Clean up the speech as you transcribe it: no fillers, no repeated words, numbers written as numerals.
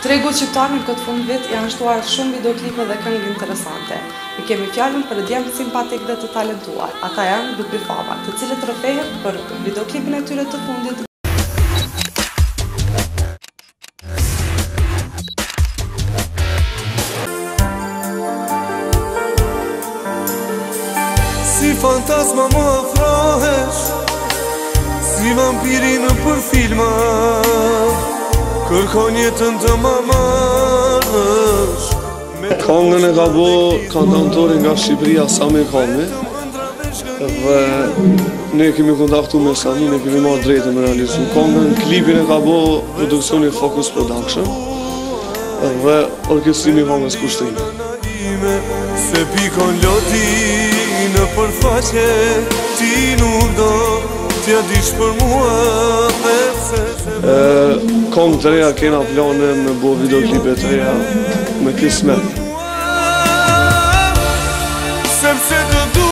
Tregu shqiptar në këtë fund vit janë shtuar shumë videoklipe dhe këngë interesante. I kemi fjalën për djemë simpatik dhe të talentuar. Ata janë grupi Fama, të cilët rrëfehet për videoklipin e tyre të fundit. Si fantasma më afrohesh, si vampiri në për filma, kërkon jetën të më marrësh. Këngën e ka bo kantantori nga Shqipëria, Sami Kami. Dhe ne kemi kontaktu me Sami, ne kemi marrë drejtë me realizu këngën. Klipin e ka bo produksioni Focus Production dhe orkestrimi këngës Kushtime. Se pikon loti në përfaqe, ti nuk do t'ja dish për mua. Këngë të reja kena plane me bo videoklipe të reja me Kismet. Sepse të du